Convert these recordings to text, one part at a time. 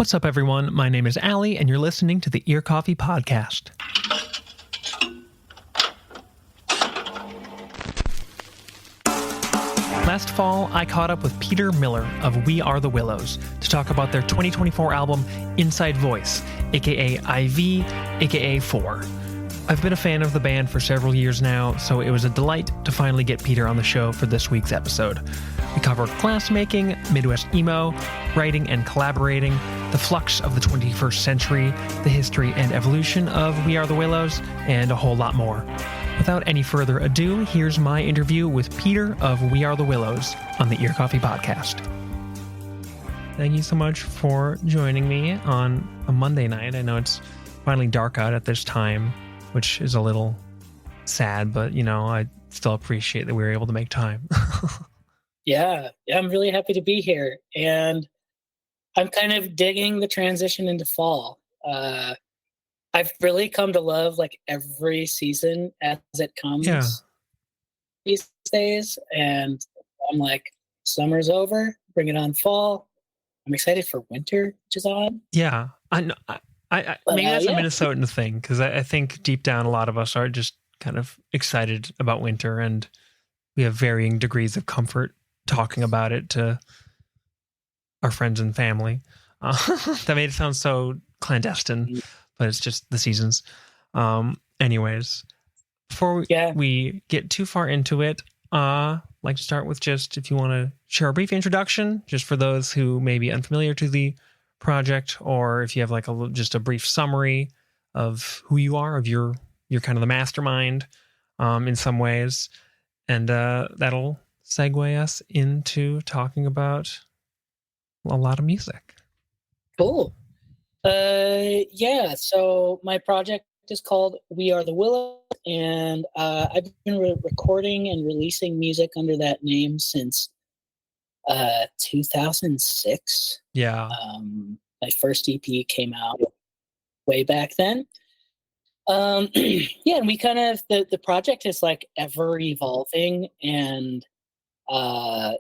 What's up, everyone? My name is Aly, and you're listening to the Ear Coffee Podcast. Last fall, I caught up with Peter Miller of We Are The Willows to talk about their 2024 album, Inside Voice, aka IV, aka 4. I've been a fan of the band for several years now, so it was a delight to finally get Peter on the show for this week's episode. We cover glassmaking, Midwest emo, writing and collaborating, the flux of the 21st century, the history and evolution of We Are The Willows, and a whole lot more. Without any further ado, here's my interview with Peter of We Are The Willows on the Ear Coffee Podcast. Thank you so much for joining me on a Monday night. I know it's finally dark out at this time, which is a little sad, but, I still appreciate that we were able to make time. Yeah, I'm really happy to be here. And I'm kind of digging the transition into fall. I've really come to love every season as it comes these days. And I'm like, summer's over, bring it on fall. I'm excited for winter, which is odd. Yeah, I know. Maybe that's a Minnesotan thing, because I think deep down a lot of us are just kind of excited about winter, and we have varying degrees of comfort talking about it to our friends and family. That made it sound so clandestine, but it's just the seasons. Anyways, before we get too far into it, I'd like to start with just, if you want to share a brief introduction, just for those who may be unfamiliar to the project, or if you have just a brief summary of who you are, of you're kind of the mastermind in some ways, and that'll segue us into talking about a lot of music. Cool. So my project is called We Are The Willows, and I've been recording and releasing music under that name since 2006. Yeah. My first EP came out way back then. And we kind of, the project is ever evolving, and I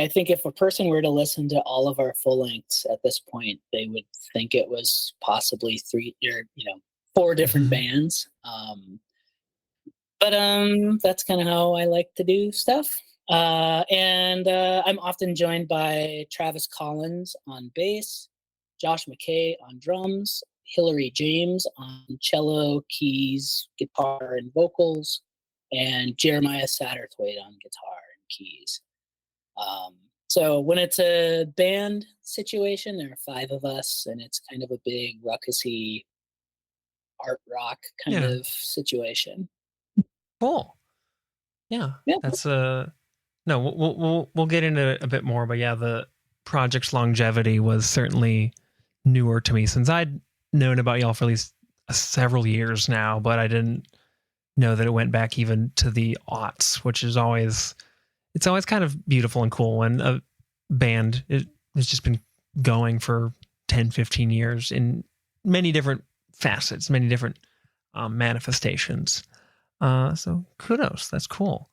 think if a person were to listen to all of our full lengths at this point, they would think it was possibly 4 different bands. But that's kind of how I like to do stuff. And I'm often joined by Travis Collins on bass, Josh McKay on drums, Hillary James on cello, keys, guitar, and vocals, and Jeremiah Satterthwaite on guitar and keys. So when it's a band situation, there are 5 of us, and it's kind of a big ruckusy art rock kind of situation. Cool. Yeah. That's no, we'll get into it a bit more, but the project's longevity was certainly newer to me, since I'd known about y'all for at least several years now, but I didn't know that it went back even to the aughts, which is always kind of beautiful and cool when a band has just been going for 10, 15 years in many different facets, many different manifestations. So kudos. That's cool.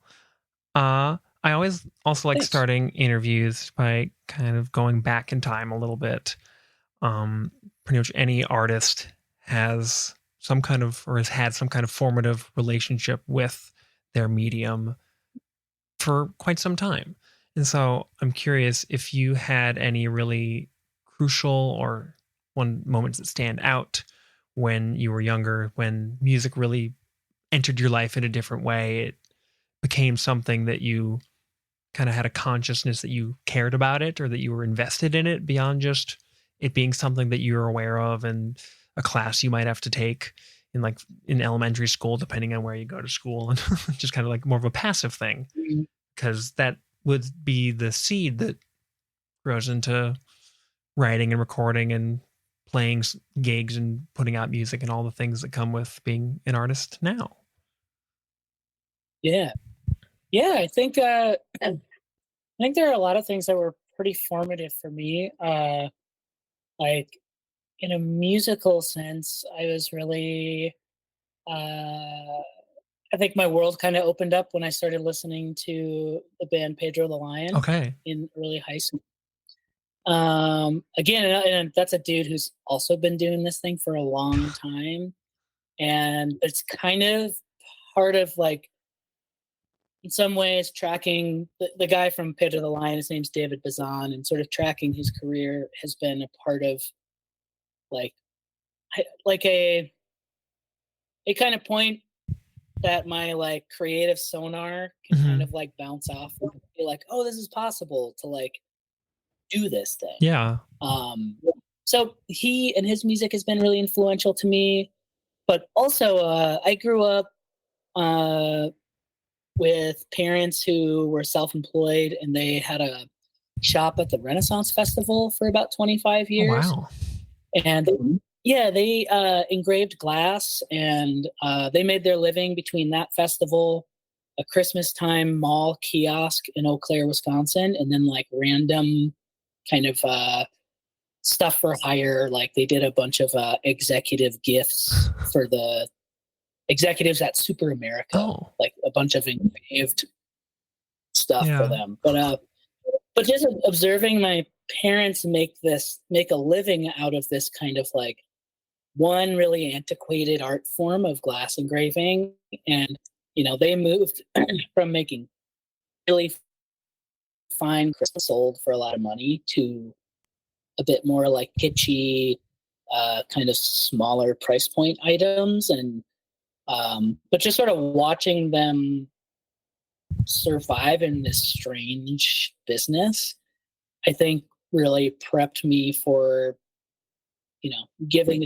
I always also like starting interviews by kind of going back in time a little bit. Pretty much any artist has some kind of, or has had some kind of formative relationship with their medium for quite some time. And so I'm curious if you had any really crucial or moments that stand out when you were younger, when music really entered your life in a different way. It became something that you kind of had a consciousness that you cared about it, or that you were invested in it beyond just it being something that you're aware of and a class you might have to take in elementary school, depending on where you go to school, and just kind of more of a passive thing. Because that would be the seed that grows into writing and recording and playing gigs and putting out music and all the things that come with being an artist now. Yeah, I think there are a lot of things that were pretty formative for me. In a musical sense, I was really I think my world kind of opened up when I started listening to the band Pedro the Lion in early high school. Again, and that's a dude who's also been doing this thing for a long time, and it's kind of part of like, in some ways, tracking the guy from Pit of the Lion. His name's David Bazan, and sort of tracking his career has been a part of like like a kind of point that my like creative sonar can kind of like bounce off and be like, oh, this is possible to like do this thing. Yeah. So he and his music has been really influential to me, but also I grew up with parents who were self-employed, and they had a shop at the Renaissance Festival for about 25 years. Oh, wow. And yeah, they engraved glass, and they made their living between that festival, a Christmas time mall kiosk in Eau Claire, Wisconsin, and then like random kind of stuff for hire. Like they did a bunch of executive gifts for the executives at Super America, like a bunch of engraved stuff for them. But just observing my parents make a living out of this kind of like one really antiquated art form of glass engraving, and they moved from making really fine crystal sold for a lot of money to a bit more like kitschy kind of smaller price point items, and but just sort of watching them survive in this strange business, I think really prepped me for giving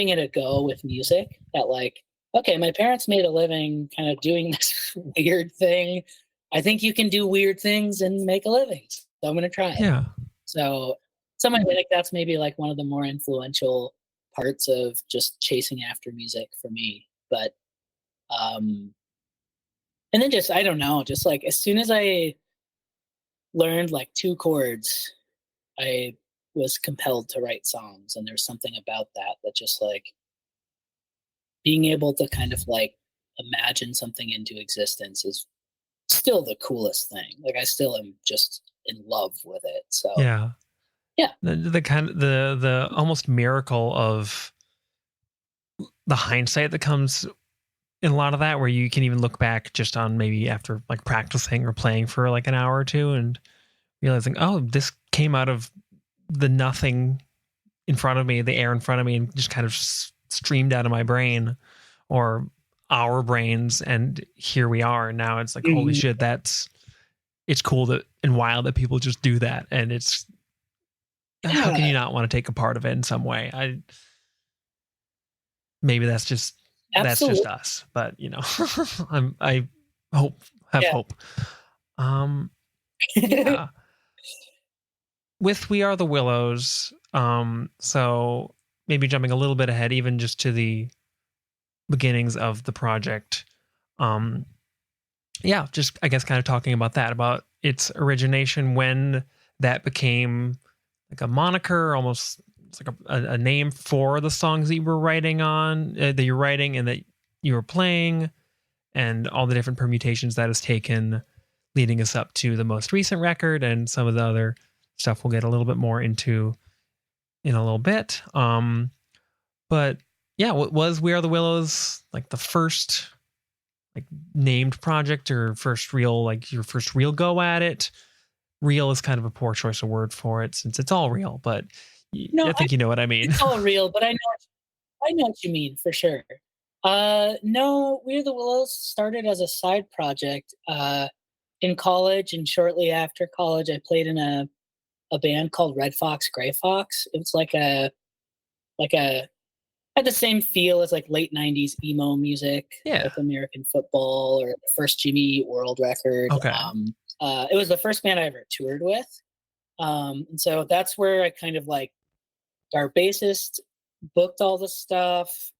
it a go with music. That like, okay, my parents made a living kind of doing this weird thing. I think you can do weird things and make a living, so I'm going to try it. Yeah. So something like that's maybe like one of the more influential parts of just chasing after music for me. But and then just, I don't know, just like as soon as I learned like 2 chords, I was compelled to write songs. And there's something about that just like being able to kind of like imagine something into existence is still the coolest thing. Like I still am just in love with it. So yeah. Yeah. The kind of the almost miracle of the hindsight that comes in a lot of that, where you can even look back just on maybe after like practicing or playing for like an hour or two and realizing, oh, this came out of the nothing in front of me, the air in front of me, and just kind of streamed out of my brain or our brains. And here we are. Now it's like, holy shit, it's cool that and wild that people just do that. And it's, how can you not want to take a part of it in some way? Maybe that's just us, but I have hope. Yeah. With We Are the Willows, so maybe jumping a little bit ahead, even just to the beginnings of the project. Just I guess kind of talking about that, about its origination, when that became like a moniker, almost it's like a name for the songs that you were writing on, that you're writing and that you were playing, and all the different permutations that has taken, leading us up to the most recent record and some of the other stuff we'll get a little bit more into in a little bit. But yeah, what was We Are the Willows like the first like named project, or first real, like your first real go at it? Real is kind of a poor choice of word for it, since it's all real, but I think you know what I mean. It's all real, but I know what you mean for sure. No, We Are the Willows started as a side project in college, and shortly after college, I played in a band called Red Fox, Gray Fox. It was like a had the same feel as like late 90s emo music, like American Football or the first Jimmy Eat World record. Okay. It was the first band I ever toured with. And so that's where I kind of like, our bassist booked all the stuff,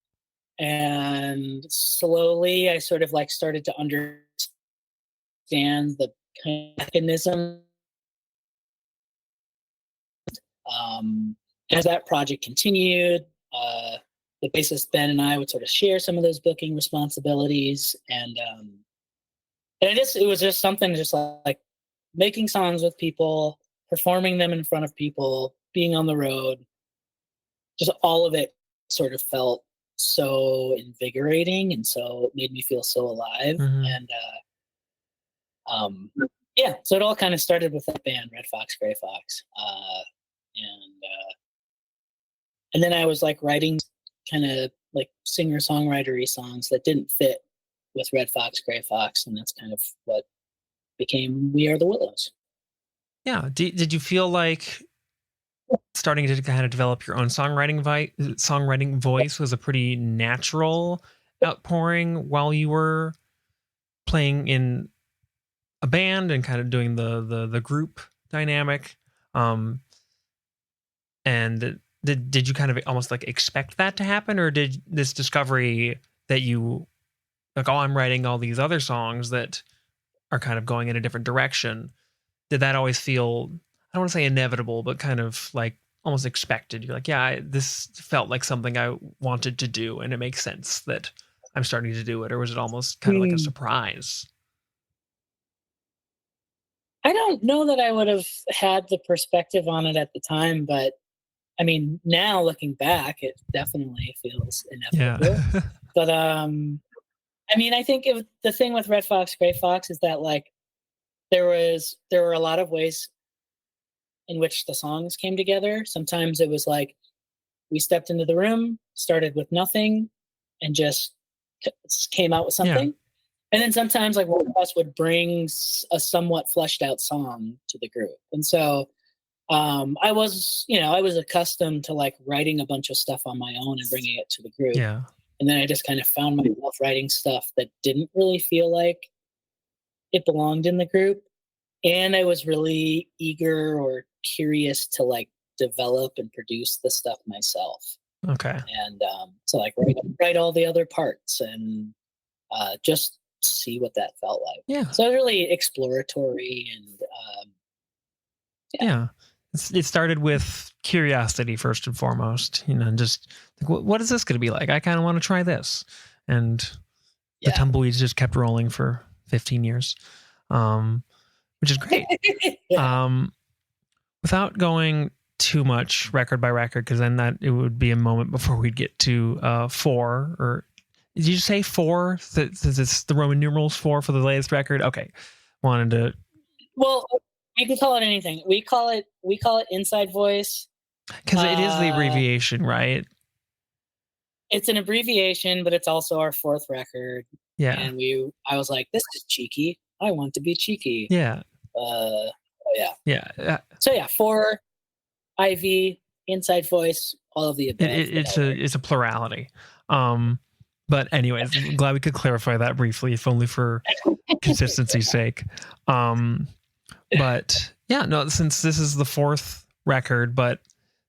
and slowly I sort of like started to understand the kind of mechanism. As that project continued, the bassist Ben and I would sort of share some of those booking responsibilities, and it was just something just like making songs with people, performing them in front of people, being on the road, just all of it sort of felt so invigorating, and so it made me feel so alive. Mhm. And yeah, so it all kind of started with that band, Red Fox, Gray Fox, and then I was like writing kind of like singer songwritery songs that didn't fit with Red Fox, Gray Fox, and that's kind of what became We Are the Willows. Yeah. Did you feel like starting to kind of develop your own songwriting voice was a pretty natural outpouring while you were playing in a band and kind of doing the group dynamic? Um, and did you kind of almost like expect that to happen, or did this discovery that you like, oh, I'm writing all these other songs that are kind of going in a different direction? Did that always feel, I don't want to say inevitable, but kind of like almost expected? You're like, yeah, this felt like something I wanted to do, and it makes sense that I'm starting to do it. Or was it almost kind of like a Hmm. surprise? I don't know that I would have had the perspective on it at the time, but I mean, now looking back, it definitely feels Yeah. inevitable. But I mean, I think the thing with Red Fox, Gray Fox is that like there were a lot of ways in which the songs came together. Sometimes it was like we stepped into the room, started with nothing, and just came out with Yeah. something. And then sometimes like one of us would bring a somewhat fleshed out song to the group. And so I was, I was accustomed to like writing a bunch of stuff on my own and bringing it to the group. Yeah. And then I just kind of found myself writing stuff that didn't really feel like it belonged in the group. And I was really eager or curious to like develop and produce the stuff myself. Okay. And so like write all the other parts and just see what that felt like. Yeah. So it was really exploratory and Yeah. It started with curiosity first and foremost, and just like, what is this going to be like? I kind of want to try this. And the yeah. tumbleweeds just kept rolling for 15 years, which is great. Yeah. Without going too much record by record, because then it would be a moment before we'd get to 4. Or did you say 4? Since it's the Roman numerals 4 for the latest record? Okay. Wanted to. Well, you can call it anything. We call it Inside Voice. Because it is the abbreviation, right? It's an abbreviation, but it's also our 4th record. Yeah. And I was like, this is cheeky. I want to be cheeky. Yeah. Yeah. Yeah. So yeah, 4, IV, Inside Voice, all of the above. It's a plurality. But anyways, I'm glad we could clarify that briefly, if only for consistency's sake. But yeah, no, since this is the 4th record, but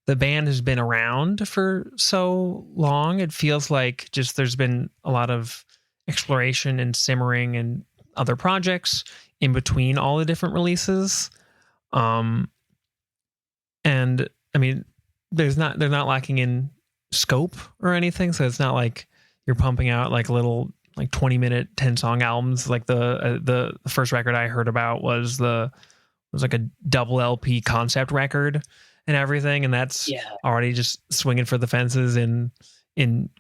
the band has been around for so long, it feels like just there's been a lot of exploration and simmering and other projects in between all the different releases. And I mean, they're not lacking in scope or anything, so it's not like you're pumping out like little like 20-minute 10-song albums. Like the first record I heard about was like a double LP concept record and everything, and that's already just swinging for the fences in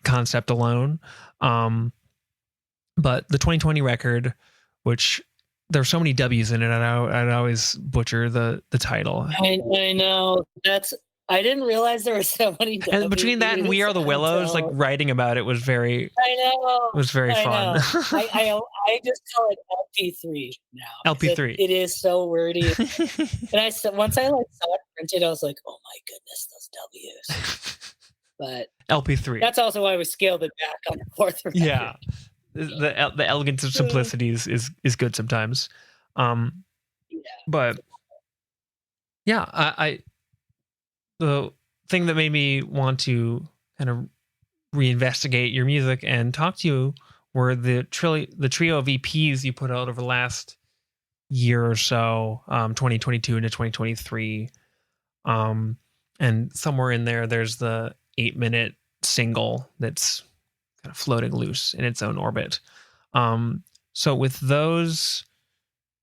concept alone. But the 2020 record, which there's so many W's in it, I'd always butcher the title. I know. I didn't realize there were so many W's. And between that and We Are the Willows, like writing about it was very. I know. It was very fun. I just call it LP3 now. LP3. It is so wordy. And once I like saw it printed, I was like, oh my goodness, those W's. But LP3. That's also why we scaled it back on the 4th record. Yeah. The elegance of simplicity is good sometimes. But yeah, I the thing that made me want to kind of reinvestigate your music and talk to you were the trio of EPs you put out over the last year or so, 2022 into 2023. And somewhere in there's the 8-minute single that's kind of floating loose in its own orbit. So with those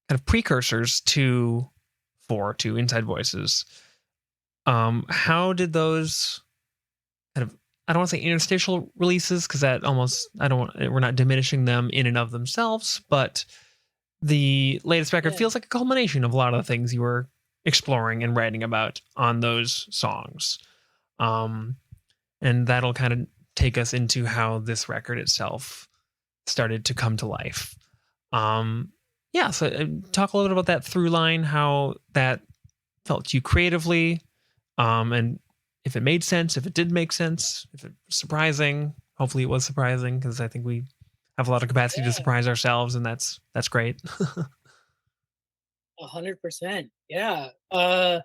kind of precursors to to Inside Voices. How did those kind of, I don't want to say interstitial releases, because that almost, we're not diminishing them in and of themselves, but the latest record feels like a culmination of a lot of the things you were exploring and writing about on those songs. And that'll kind of take us into how this record itself started to come to life. So talk a little bit about that through line, how that felt to you creatively, and if it made sense, if it did make sense, if it was surprising. Hopefully it was surprising, because I think we have a lot of capacity to surprise ourselves, and that's great. 100%. Yeah. I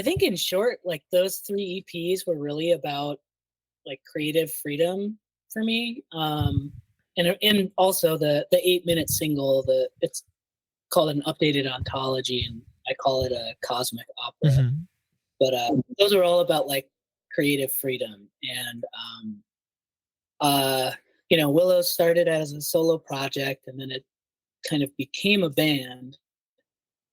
think in short, like those 3 EPs were really about like creative freedom for me. And also the 8-minute single, it's called an updated ontology, and I call it a cosmic opera. Mm-hmm. But those are all about like creative freedom. And Willows started as a solo project, and then it kind of became a band.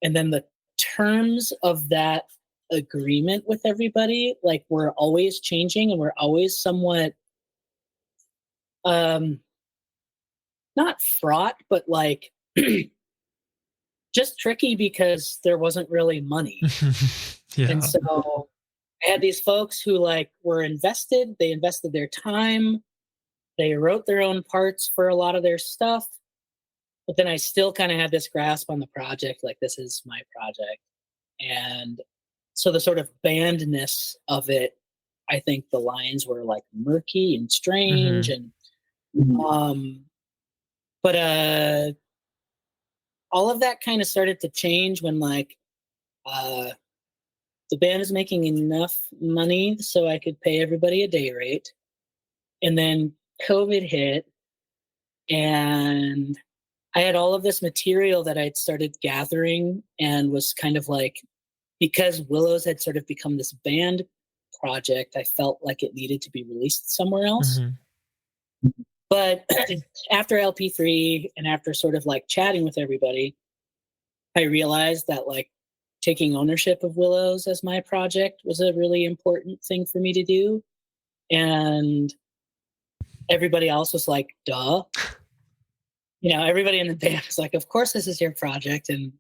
And then the terms of that agreement with everybody, like, were always changing, and we're always somewhat not fraught, but like just tricky, because there wasn't really money. Yeah. And so I had these folks who like were invested, they invested their time, they wrote their own parts for a lot of their stuff, but then I still kind of had this grasp on the project, like, this is my project. And so the sort of bandness of it, I think the lines were like murky and strange. Mm-hmm. But all of that kind of started to change when like the band is making enough money so I could pay everybody a day rate. And then COVID hit, and I had all of this material that I'd started gathering, and was kind of like, because Willows had sort of become this band project, I felt like it needed to be released somewhere else. Mm-hmm. But after LP3 and after sort of like chatting with everybody, I realized that like taking ownership of Willows as my project was a really important thing for me to do. And everybody else was like, duh. Everybody in the band was like, of course this is your project. And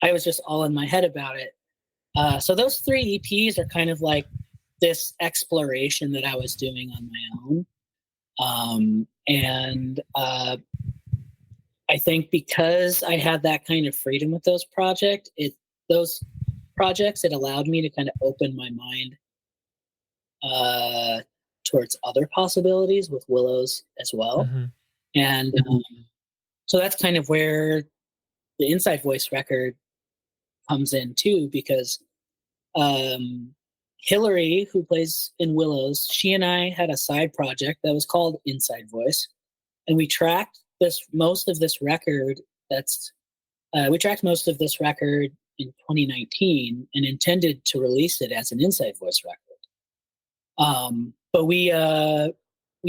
I was just all in my head about it. So those 3 EPs are kind of like this exploration that I was doing on my own. I think because I had that kind of freedom with those projects, it allowed me to kind of open my mind towards other possibilities with Willows as well. Mm-hmm. And so that's kind of where the Inside Voice record comes in too, because Hillary, who plays in Willows, she and I had a side project that was called Inside Voice, and we tracked most of this record in 2019 and intended to release it as an Inside Voice record. But we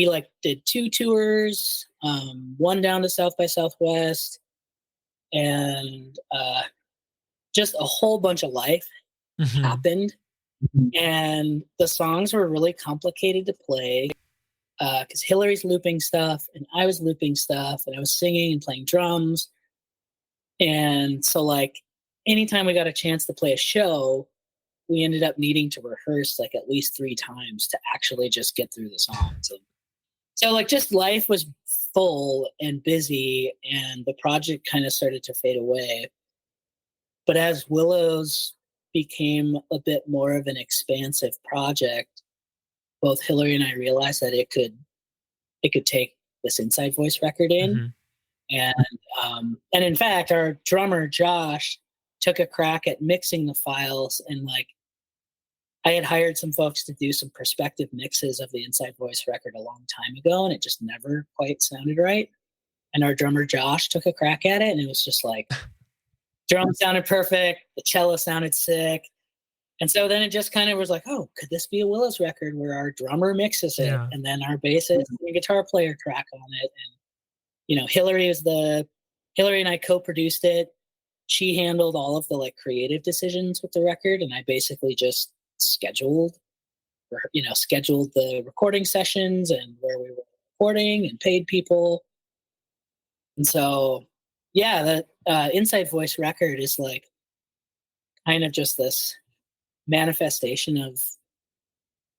like did 2 tours, one down to South by Southwest, and just a whole bunch of life happened. And the songs were really complicated to play, because Hillary's looping stuff and I was looping stuff, and I was singing and playing drums. And so like anytime we got a chance to play a show, we ended up needing to rehearse like at least 3 times to actually just get through the songs. And so like just life was full and busy, and the project kind of started to fade away. But as Willows became a bit more of an expansive project, both Hillary and I realized that it could take this Inside Voice record in. Mm-hmm. And in fact, our drummer Josh took a crack at mixing the files, and like I had hired some folks to do some perspective mixes of the Inside Voice record a long time ago, and it just never quite sounded right. And our drummer Josh took a crack at it, and it was just like drum sounded perfect, the cello sounded sick. And so then it just kind of was like, oh, could this be a Willows record where our drummer mixes it, and then our bassist and guitar player track on it? And Hillary and I co-produced it. she handled all of the like creative decisions with the record, and I basically just scheduled, scheduled the recording sessions and where we were recording and paid people. And so, yeah, the Inside Voice record is like kind of just this manifestation of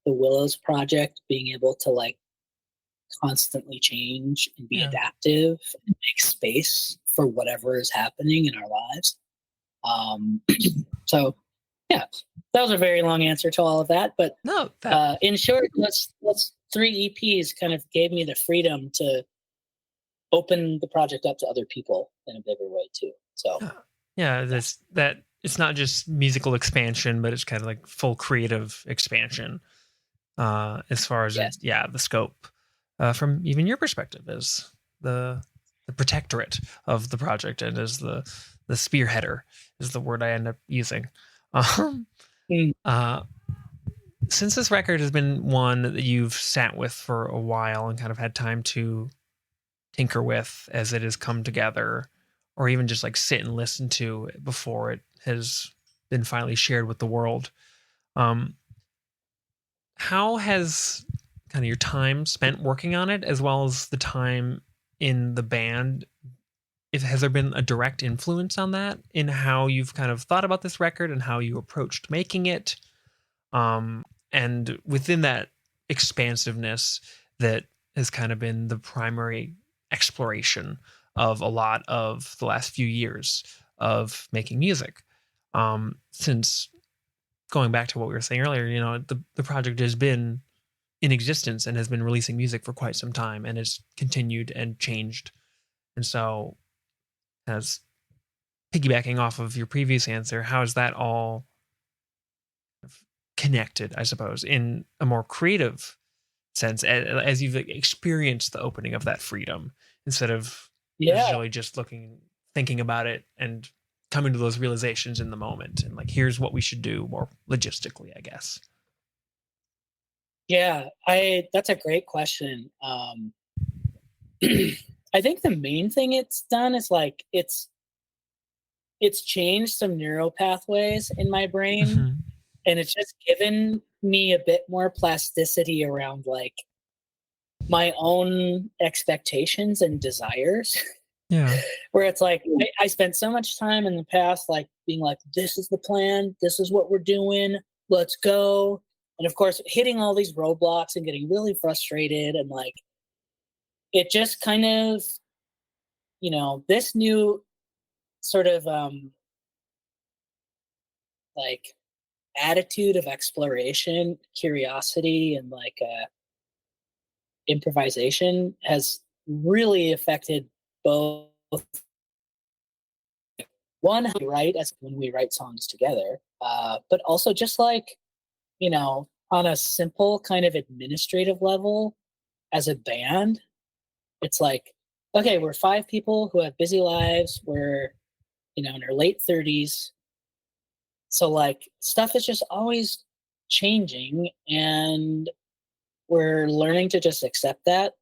the Willows project being able to like constantly change and be adaptive and make space for whatever is happening in our lives. So yeah, that was a very long answer to all of that, but no, in short, let's 3 EPs kind of gave me the freedom to open the project up to other people in a bigger way too. So yeah, that it's not just musical expansion, but it's kind of like full creative expansion. As far as the scope, from even your perspective as the protectorate of the project and as the spearheader is the word I end up using. Since this record has been one that you've sat with for a while and kind of had time to tinker with as it has come together, or even just like sit and listen to it before it has been finally shared with the world, how has kind of your time spent working on it, as well as the time in the band, has there been a direct influence on that in how you've kind of thought about this record and how you approached making it? And within that expansiveness that has kind of been the primary exploration of a lot of the last few years of making music. Since going back to what we were saying earlier, the project has been in existence and has been releasing music for quite some time and has continued and changed. And so, as piggybacking off of your previous answer, how is that all connected, I suppose, in a more creative sense, as you've experienced the opening of that freedom instead of necessarily just thinking about it and coming to those realizations in the moment and like, here's what we should do more logistically, I guess. Yeah, that's a great question. I think the main thing it's done is like it's changed some neural pathways in my brain, Mm-hmm. and it's just given me a bit more plasticity around like my own expectations and desires. Yeah. Where it's like I spent so much time in the past like being like, this is the plan, this is what we're doing, let's go. And of course hitting all these roadblocks and getting really frustrated, and like it just kind of, this new sort of like attitude of exploration, curiosity, and like improvisation has really affected both one, how we write as when we write songs together, but also just like, on a simple kind of administrative level as a band. It's like, okay, we're 5 people who have busy lives. We're, in our late 30s. So like stuff is just always changing, and we're learning to just accept that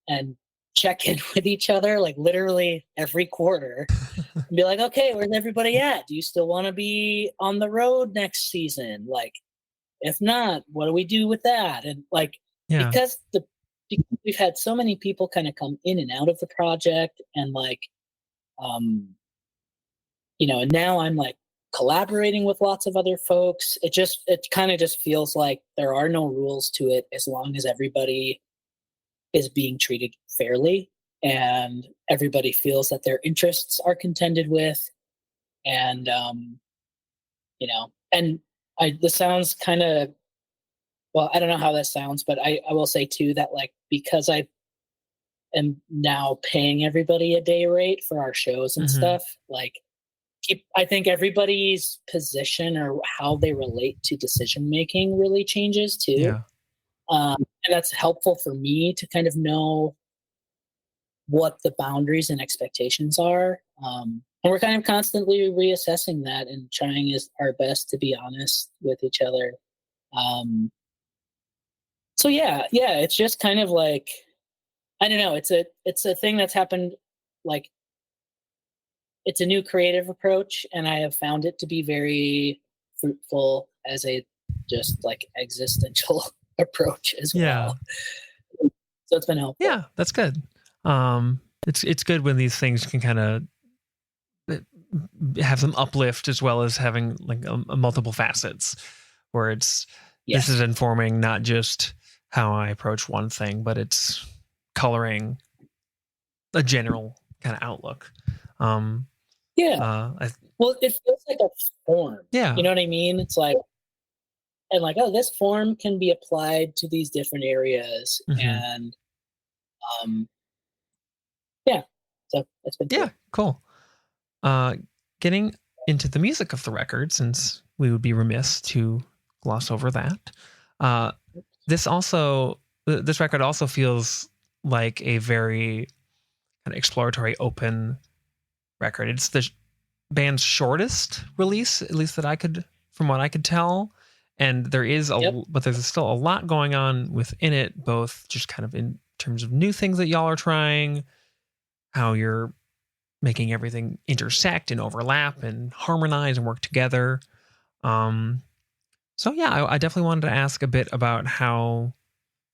and check in with each other like literally every quarter and be like, okay, where's everybody at? Do you still want to be on the road next season? Like, if not, what do we do with that? And like, because we've had so many people kind of come in and out of the project, and like, and now I'm like collaborating with lots of other folks. It kind of just feels like there are no rules to it as long as everybody is being treated fairly and everybody feels that their interests are contended with. And, and this sounds kind of, well, I don't know how that sounds, but I will say too that like, because I am now paying everybody a day rate for our shows and stuff, like I think everybody's position or how they relate to decision making really changes too. Yeah. And that's helpful for me to kind of know what the boundaries and expectations are. And we're kind of constantly reassessing that and trying our best to be honest with each other. So yeah, it's just kind of like, I don't know. It's a thing that's happened like it's a new creative approach, and I have found it to be very fruitful as a just like existential approach as Yeah. well. So it's been helpful. Yeah, that's good. It's good when these things can kind of have some uplift as well as having like a multiple facets where it's Yes. this is informing not just how I approach one thing, but it's coloring a general kind of outlook. Yeah. Well, it feels like a form. Yeah. You know what I mean? It's like, and like, oh, this form can be applied to these different areas. Mm-hmm. And yeah, so that's been cool. Getting into the music of the record, since we would be remiss to gloss over that. This record also feels like a very kind of exploratory, open record. It's the band's shortest release, at least from what I could tell. And there is but there's still a lot going on within it, both just kind of in terms of new things that y'all are trying, how you're making everything intersect and overlap and harmonize and work together. So yeah, I definitely wanted to ask a bit about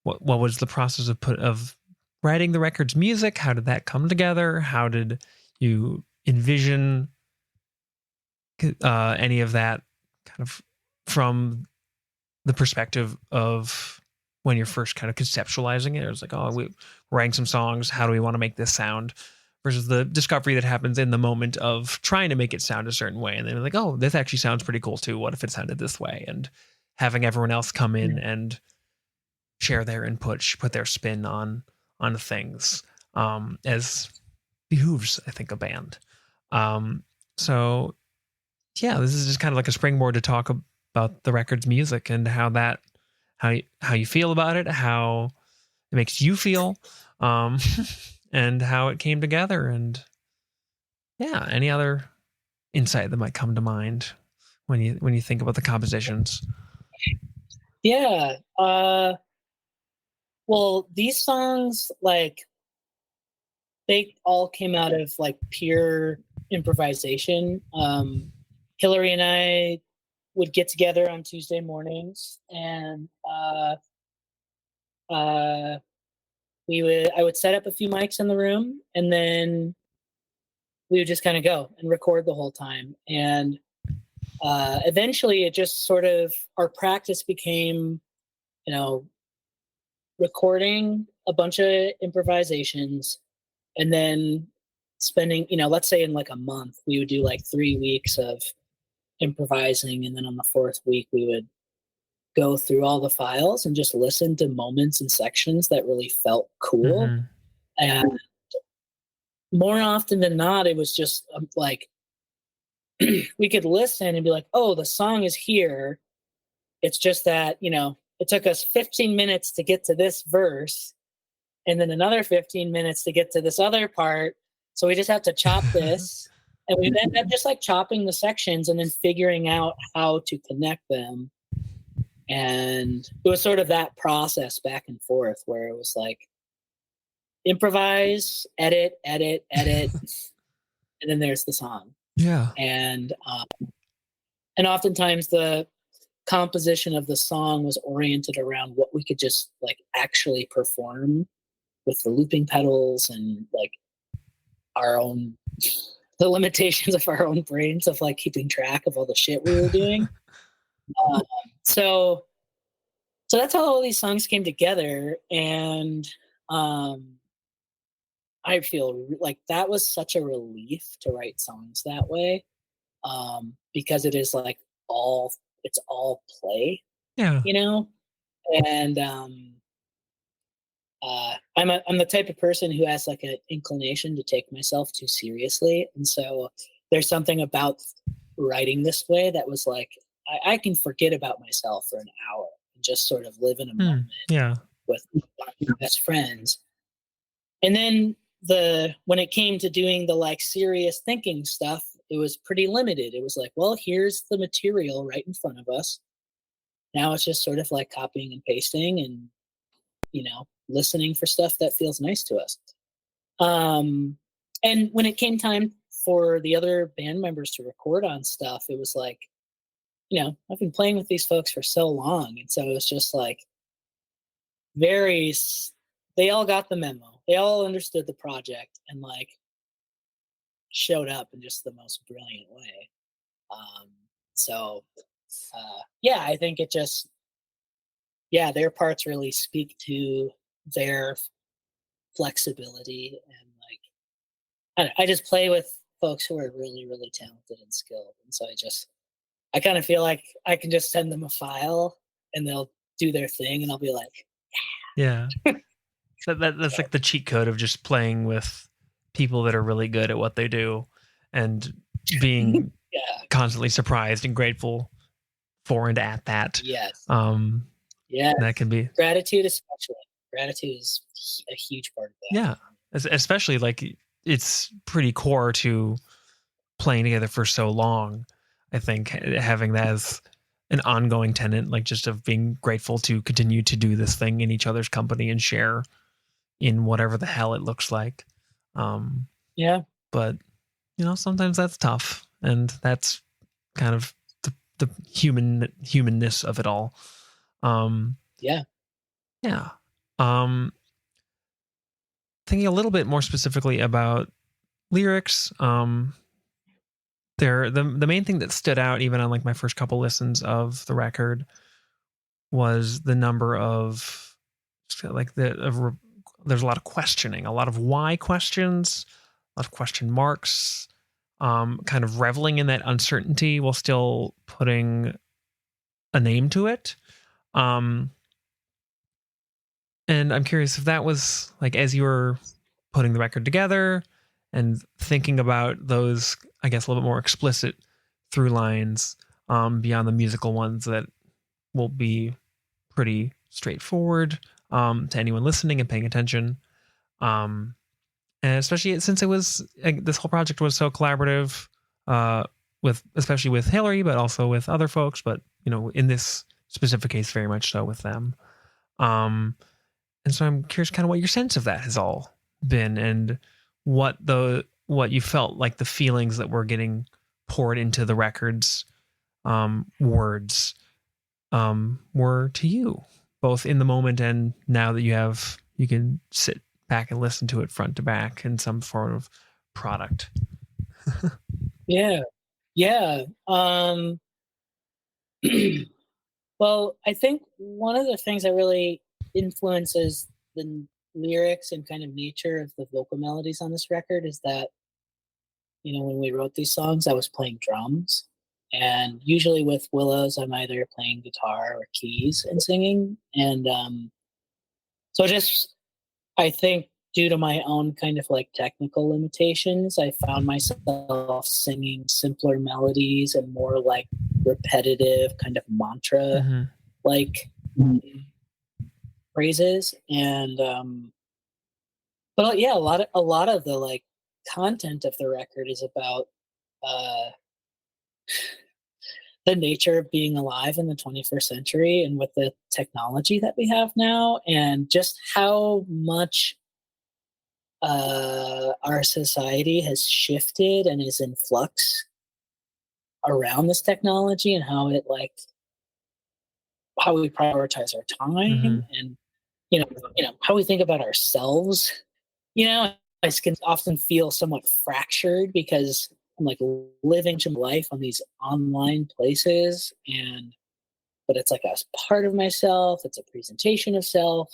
what was the process of writing the record's music? How did that come together? How did you envision any of that kind of from the perspective of when you're first kind of conceptualizing it? It was like, oh, we're writing some songs. How do we want to make this sound? Versus the discovery that happens in the moment of trying to make it sound a certain way. And then like, oh, this actually sounds pretty cool too. What if it sounded this way? And having everyone else come in and share their input, put their spin on things, as behooves, I think, a band. So yeah, this is just kind of like a springboard to talk about the record's music and how you feel about it, how it makes you feel, and how it came together. And yeah, any other insight that might come to mind when you think about the compositions? Yeah. Well, these songs, like, they all came out of like pure improvisation. Hillary and I would get together on Tuesday mornings, and I would set up a few mics in the room, and then we would just kind of go and record the whole time. And eventually, it just sort of, our practice became, recording a bunch of improvisations, and then spending, let's say in like a month, we would do like 3 weeks of improvising, and then on the fourth week we would go through all the files and just listen to moments and sections that really felt cool. Mm-hmm. And more often than not, it was just like we could listen and be like, oh, the song is here. It's just that, it took us 15 minutes to get to this verse, and then another 15 minutes to get to this other part. So we just have to chop this. And we end up just like chopping the sections and then figuring out how to connect them. And it was sort of that process back and forth where it was like improvise, edit, and then there's the song. Yeah. And oftentimes the composition of the song was oriented around what we could just like actually perform with the looping pedals and like the limitations of our own brains of like keeping track of all the shit we were doing. So that's how all these songs came together. And I feel like that was such a relief to write songs that way, because it is like it's all play, Yeah. And I'm the type of person who has like an inclination to take myself too seriously, and so there's something about writing this way that was like I can forget about myself for an hour and just sort of live in a moment with my best friends. And then when it came to doing the like serious thinking stuff, it was pretty limited. It was like, well, here's the material right in front of us. Now it's just sort of like copying and pasting and, listening for stuff that feels nice to us. And when it came time for the other band members to record on stuff, it was like, I've been playing with these folks for so long, and so it was just like very. They all got the memo. They all understood the project and like showed up in just the most brilliant way. So, yeah, I think it just, their parts really speak to their flexibility and like I just play with folks who are really, really talented and skilled, and so I kind of feel like I can just send them a file and they'll do their thing, and I'll be like, yeah. That's like the cheat code of just playing with people that are really good at what they do, and being constantly surprised and grateful for and at that. Yes. Yeah, that can be gratitude, especially. Gratitude is a huge part of that. Yeah, especially like it's pretty core to playing together for so long. I think having that as an ongoing tenet, like just of being grateful to continue to do this thing in each other's company and share in whatever the hell it looks like. Yeah. But, sometimes that's tough, and that's kind of the humanness of it all. Yeah. Yeah. Thinking a little bit more specifically about lyrics, the main thing that stood out even on like my first couple listens of the record was the number of like there's a lot of questioning, a lot of why questions, a lot of question marks, kind of reveling in that uncertainty while still putting a name to it. And I'm curious if that was like, as you were putting the record together and thinking about those, I guess, a little bit more explicit through lines, beyond the musical ones that will be pretty straightforward, to anyone listening and paying attention. And especially since this whole project was so collaborative, especially with Hillary, but also with other folks, but, in this specific case, very much so with them. And so I'm curious kind of what your sense of that has all been, and what you felt like the feelings that were getting poured into the record's words were to you, both in the moment and now that you can sit back and listen to it front to back in some form of product. Yeah. Well, I think one of the things that really influences the lyrics and kind of nature of the vocal melodies on this record is that, when we wrote these songs, I was playing drums. And usually with Willows, I'm either playing guitar or keys and singing. And so I think due to my own kind of like technical limitations, I found myself singing simpler melodies and more like repetitive kind of mantra like phrases. And but yeah, a lot of the like content of the record is about the nature of being alive in the 21st century and with the technology that we have now, and just how much our society has shifted and is in flux around this technology, and how it like how we prioritize our time and how we think about ourselves. I can often feel somewhat fractured because I'm like living my life on these online places, but it's like a part of myself. It's a presentation of self.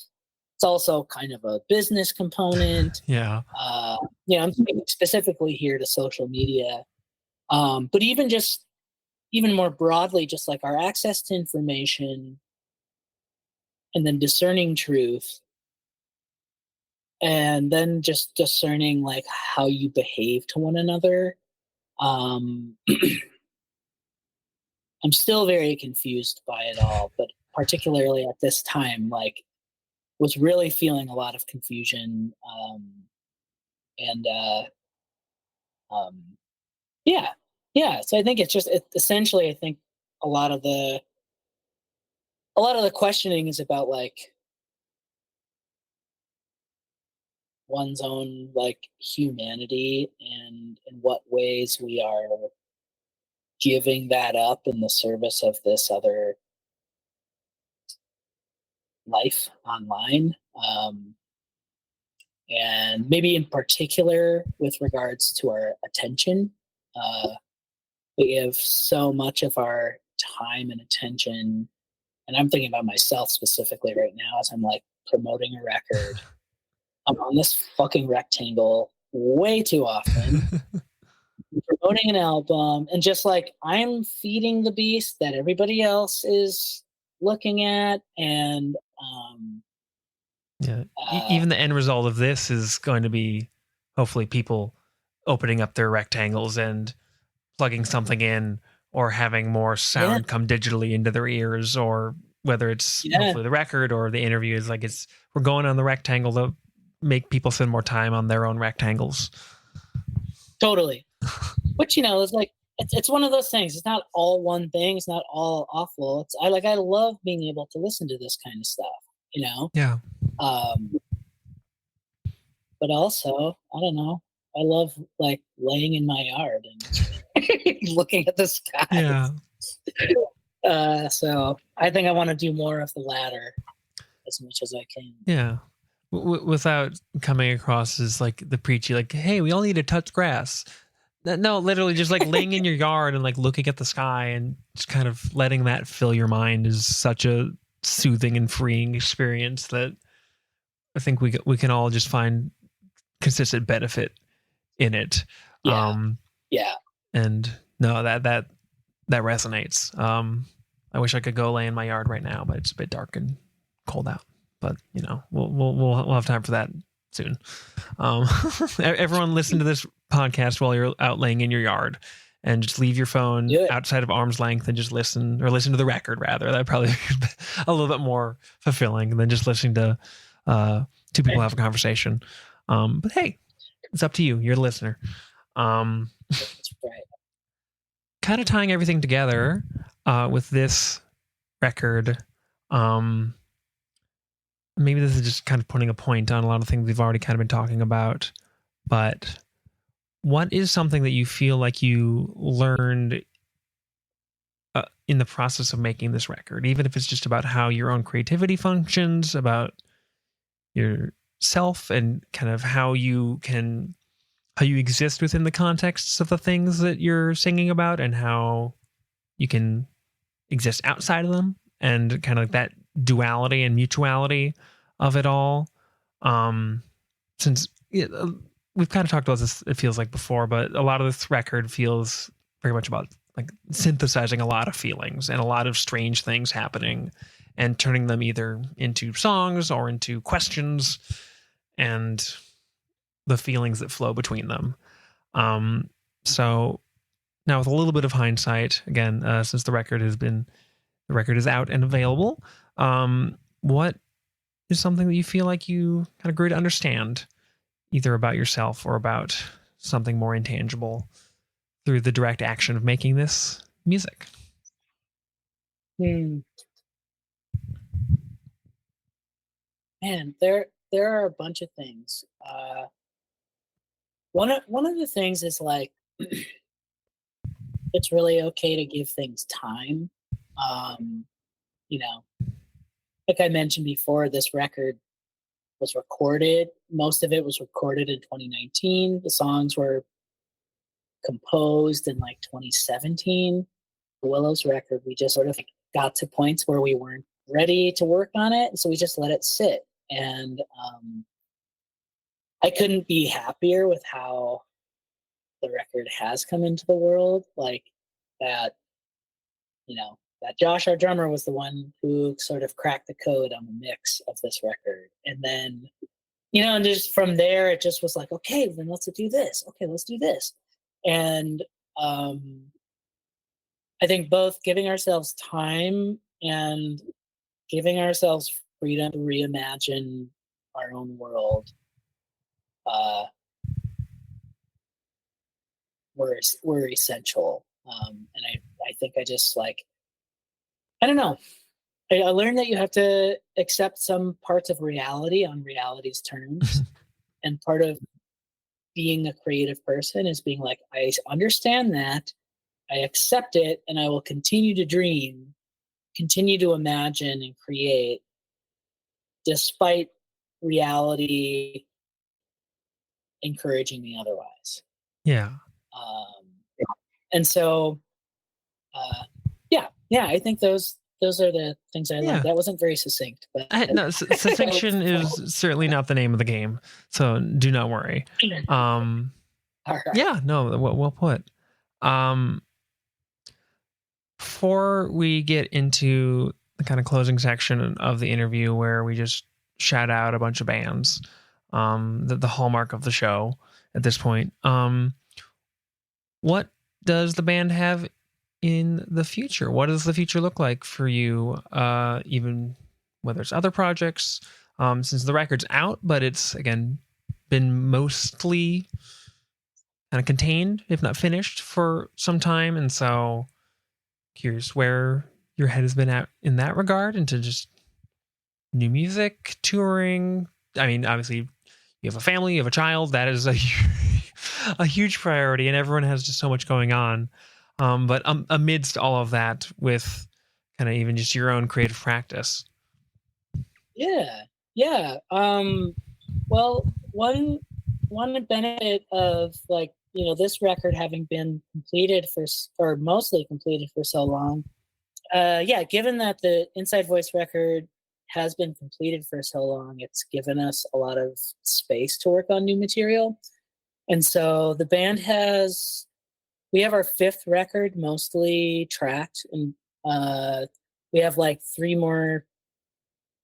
It's also kind of a business component. Yeah. I'm speaking specifically here to social media, but even more broadly, just like our access to information, and then discerning truth, and then just discerning like how you behave to one another. I'm still very confused by it all, but particularly at this time, like was really feeling a lot of confusion. And yeah. So I think essentially, I think a lot of the questioning is about like one's own like humanity and in what ways we are giving that up in the service of this other life online. And maybe in particular with regards to our attention. We give so much of our time and attention, and I'm thinking about myself specifically right now as I'm like promoting a record. I'm on this fucking rectangle way too often, promoting an album, and just like I'm feeding the beast that everybody else is looking at, and Yeah. Even the end result of this is going to be hopefully people opening up their rectangles and plugging something in, or having more sound come digitally into their ears, or whether it's hopefully the record or the interview is like, we're going on the rectangle to make people spend more time on their own rectangles. Totally. Which, is like, it's one of those things. It's not all one thing. It's not all awful. I love being able to listen to this kind of stuff, Yeah. But also, I don't know. I love like laying in my yard and looking at the sky. Yeah. So I think I want to do more of the latter as much as I can. Yeah. Without coming across as like the preachy, like, hey, we all need to touch grass. No, literally just like laying in your yard and like looking at the sky and just kind of letting that fill your mind is such a soothing and freeing experience that I think we can all just find consistent benefit in it. Yeah. And no, that resonates. I wish I could go lay in my yard right now, but it's a bit dark and cold out. But we'll have time for that soon. Everyone listen to this podcast while you're out laying in your yard, and just leave your phone outside of arm's length and just listen to the record rather. That'd probably be a little bit more fulfilling than just listening to two people have a conversation. But hey, it's up to you. You're the listener. That's right. Kind of tying everything together with this record. Maybe this is just kind of putting a point on a lot of things we've already kind of been talking about, but what is something that you feel like you learned in the process of making this record, even if it's just about how your own creativity functions, about yourself, and kind of how you exist within the contexts of the things that you're singing about, and how you can exist outside of them, and kind of like that duality and mutuality of it all. Since we've kind of talked about this, it feels like before, but a lot of this record feels very much about like synthesizing a lot of feelings and a lot of strange things happening and turning them either into songs or into questions and the feelings that flow between them. So now with a little bit of hindsight, again, since the record is out and available, what is something that you feel like you kind of grew to understand, either about yourself or about something more intangible, through the direct action of making this music? Man, there are a bunch of things. One of the things is like it's really okay to give things time. Like I mentioned before, this record was recorded. Most of it was recorded in 2019. The songs were composed in like 2017. The Willows record, we just sort of got to points where we weren't ready to work on it, so we just let it sit. And I couldn't be happier with how the record has come into the world. Like that, that Josh, our drummer, was the one who sort of cracked the code on the mix of this record. And then, and just from there, it just was like, okay, then let's do this. Okay, let's do this. And I think both giving ourselves time and giving ourselves freedom to reimagine our own world were essential. And I think I just I don't know. I learned that you have to accept some parts of reality on reality's terms. And part of being a creative person is being like, I understand that, I accept it, and I will continue to dream, continue to imagine and create despite reality encouraging me otherwise. Yeah. And so, I think those are the things I learned. That wasn't very succinct, but no, succinction is certainly not the name of the game, so do not worry. All right. Yeah, no, well put. Before we get into the kind of closing section of the interview where we just shout out a bunch of bands, the hallmark of the show at this point, what does the band have in the future? What does the future look like for you? Even whether it's other projects, since the record's out, but it's again been mostly kind of contained, if not finished, for some time, and so curious where your head has been at in that regard, into just new music, touring. I mean, obviously, you have a family, you have a child. That is a huge priority, and everyone has just so much going on. But amidst all of that, with kind of even just your own creative practice. Yeah. Well, one benefit of this record having been completed or mostly completed for so long, given that the Inside Voice record has been completed for so long, it's given us a lot of space to work on new material. And so the band we have our 5th record mostly tracked, and we have like 3 more.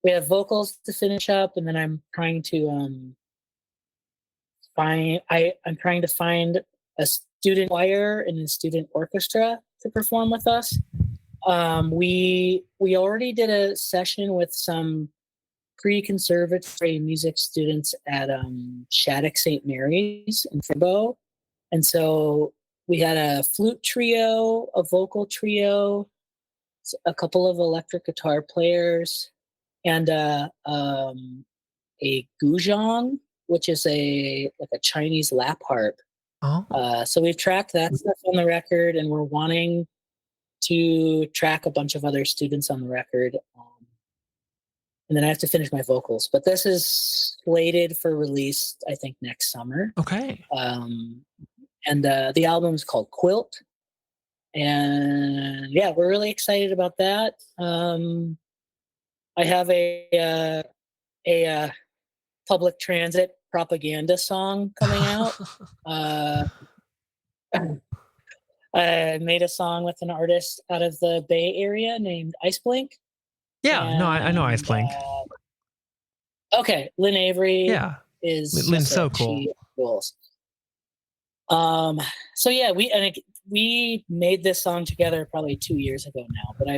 We have vocals to finish up, and then I'm trying to I'm trying to find a student choir and a student orchestra to perform with us. We already did a session with some pre-conservatory music students at Shattuck St. Mary's in Faribault. And so we had a flute trio, a vocal trio, a couple of electric guitar players, and a guzheng, which is a Chinese lap harp. Oh. So we've tracked that stuff on the record, and we're wanting to track a bunch of other students on the record. And then I have to finish my vocals. But this is slated for release, I think, next summer. Okay. And the album is called Quilt. And yeah, we're really excited about that. I have a public transit propaganda song coming out. I made a song with an artist out of the Bay Area named Ice Blink. Yeah, no, I know Ice Blink. Okay, Lynn Avery. Yeah, is Lynn's so cool. She rules. So yeah, we made this song together probably 2 years ago now. But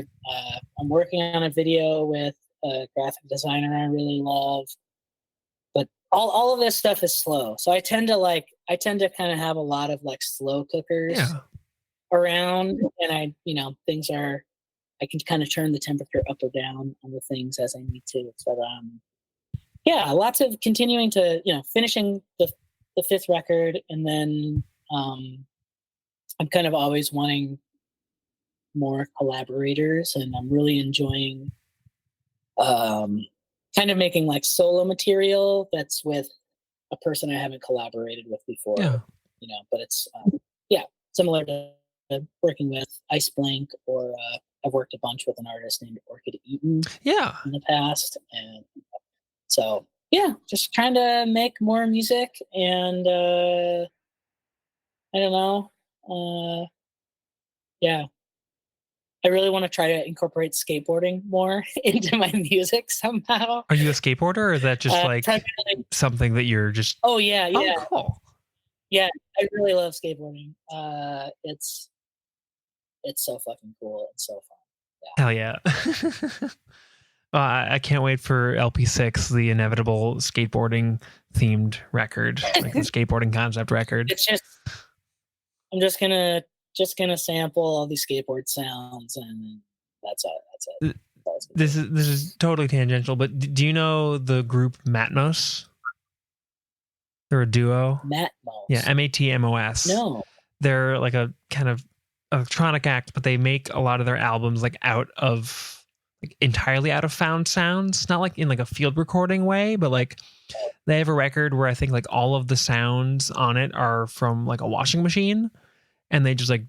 I'm working on a video with a graphic designer I really love. But all of this stuff is slow, so I tend to kind of have a lot of slow cookers around, and things are. I can kind of turn the temperature up or down on the things as I need to. But lots of continuing to finishing the 5th record, and then I'm kind of always wanting more collaborators, and I'm really enjoying kind of making solo material that's with a person I haven't collaborated with before. But it's similar to working with Ice Blink, or I've worked a bunch with an artist named Orchid Eaton in the past. And so, just trying to make more music, and I don't know. I really want to try to incorporate skateboarding more into my music somehow. Are you a skateboarder, or is that just something that you're just... Oh, yeah. Oh, cool. Yeah, I really love skateboarding. It's so fucking cool and so fun. Hell yeah. I can't wait for LP6, the inevitable skateboarding themed record, the skateboarding concept record. It's just, I'm just gonna sample all these skateboard sounds, and that's it. This is totally tangential, but do you know the group Matmos? They're a duo. Matmos. Yeah, Matmos. No. They're like a kind of electronic act, but they make a lot of their albums like out of like entirely out of found sounds. Not like in like a field recording way, but like they have a record where I think like all of the sounds on it are from like a washing machine, and they just like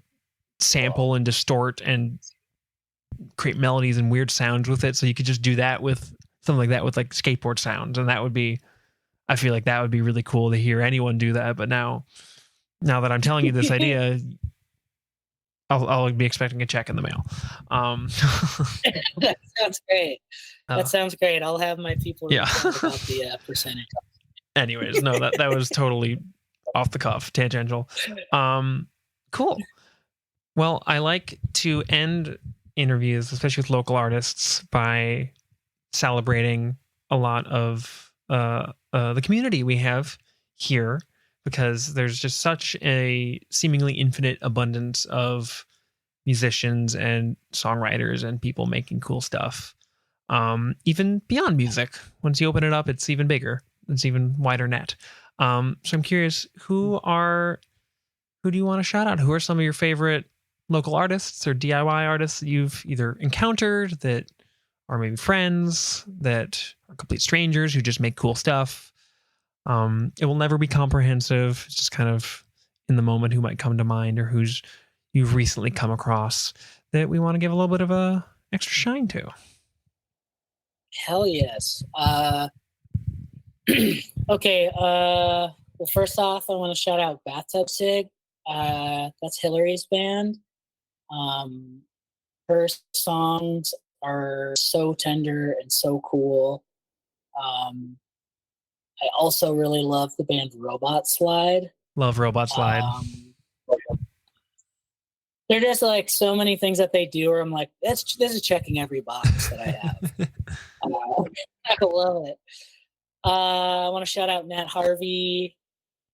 sample and distort and create melodies and weird sounds with it. So you could just do that with something like that with like skateboard sounds, and that would be, I feel like that would be really cool to hear anyone do that. But now that I'm telling you this idea, I'll be expecting a check in the mail. That sounds great. That sounds great. I'll have my people about the percentage. Anyways, no, that was totally off the cuff, tangential. Cool. Well, I like to end interviews, especially with local artists, by celebrating a lot of the community we have here, because there's just such a seemingly infinite abundance of musicians and songwriters and people making cool stuff. Even beyond music, once you open it up, it's even bigger. It's even wider net. So I'm curious, who do you want to shout out? Who are some of your favorite local artists or DIY artists that you've either encountered that are maybe friends, that are complete strangers who just make cool stuff? It will never be comprehensive. It's just kind of in the moment who might come to mind, or who's you've recently come across that we want to give a little bit of a extra shine to. Hell yes. Okay. Well, first off, I want to shout out Bathtub Sig. That's Hillary's band. Her songs are so tender and so cool. I also really love the band Robot Slide. Love Robot Slide. They're just like so many things that they do where I'm like, this is checking every box that I have. I love it. I want to shout out Nat Harvey.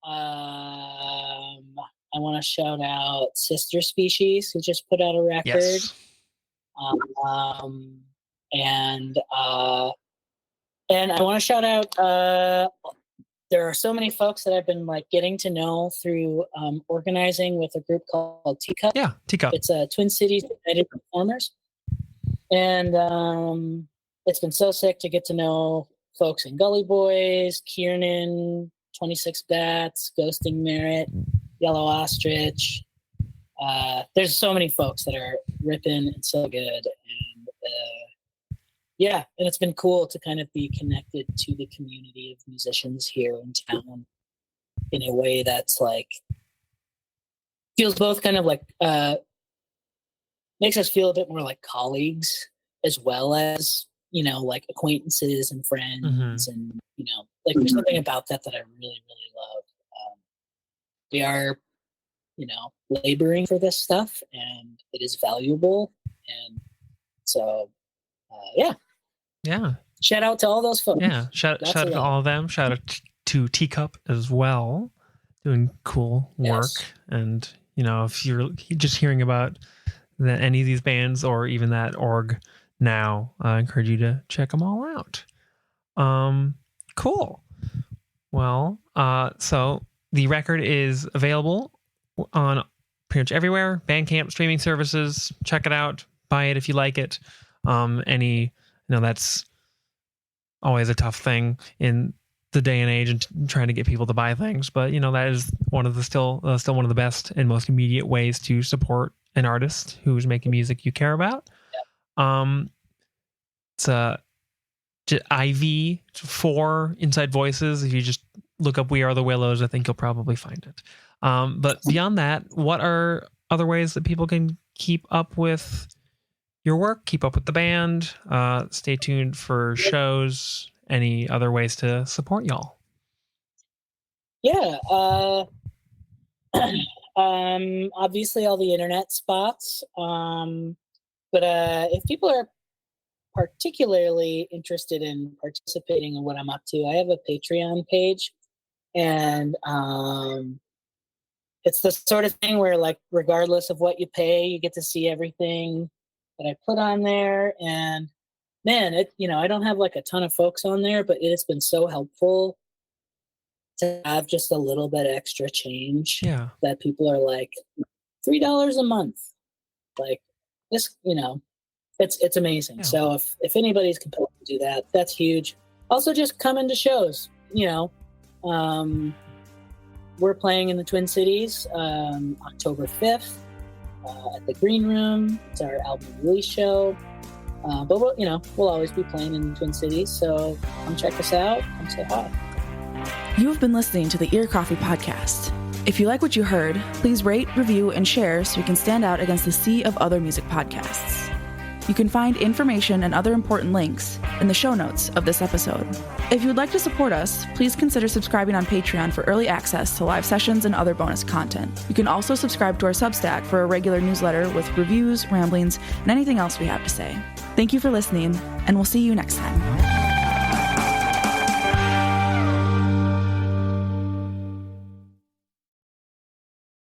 I want to shout out Sister Species, who just put out a record. Yes. And I want to shout out, there are so many folks that I've been like getting to know through organizing with a group called Teacup. Yeah, Teacup. It's Twin Cities United Performers. And it's been so sick to get to know folks in Gully Boys, Kiernan, 26 Bats, Ghosting Merit, Yellow Ostrich. There's so many folks that are ripping and so good. And yeah, and it's been cool to kind of be connected to the community of musicians here in town in a way that's like, feels both kind of like, makes us feel a bit more like colleagues, as well as, you know, like acquaintances and friends. Mm-hmm. And, you know, like there's something about that I really, really love. We are, you know, laboring for this stuff, and it is valuable. And so, yeah. Yeah. Shout out to all those folks. Yeah. Shout out to all of them. Shout out to Teacup as well, doing cool work. Yes. And, you know, if you're just hearing about any of these bands or even that org now, I encourage you to check them all out. Cool. Well, so the record is available on pretty much everywhere. Bandcamp, streaming services. Check it out. Buy it if you like it. That's always a tough thing in the day and age and trying to get people to buy things. But, you know, that is one of the still one of the best and most immediate ways to support an artist who's making music you care about. Yep. It's IV 4 Inside Voices. If you just look up We Are The Willows, I think you'll probably find it. But beyond that, what are other ways that people can keep up with your work, keep up with the band, stay tuned for shows, any other ways to support y'all? Yeah. Obviously all the internet spots. But if people are particularly interested in participating in what I'm up to, I have a Patreon page, and it's the sort of thing where, like, regardless of what you pay, you get to see everything that I put on there. And man, I don't have like a ton of folks on there, but it's been so helpful to have just a little bit extra change Yeah. that people are like, $3 a month. Like this, it's amazing. Yeah. So if anybody's compelled to do that, that's huge. Also, just come into shows. We're playing in the Twin Cities October 5th at the Green Room. It's our album release show. But we'll always be playing in the Twin Cities. So come check us out. Come say hi. You have been listening to the Ear Coffee Podcast. If you like what you heard, please rate, review, and share so you can stand out against the sea of other music podcasts. You can find information and other important links in the show notes of this episode. If you would like to support us, please consider subscribing on Patreon for early access to live sessions and other bonus content. You can also subscribe to our Substack for a regular newsletter with reviews, ramblings, and anything else we have to say. Thank you for listening, and we'll see you next time.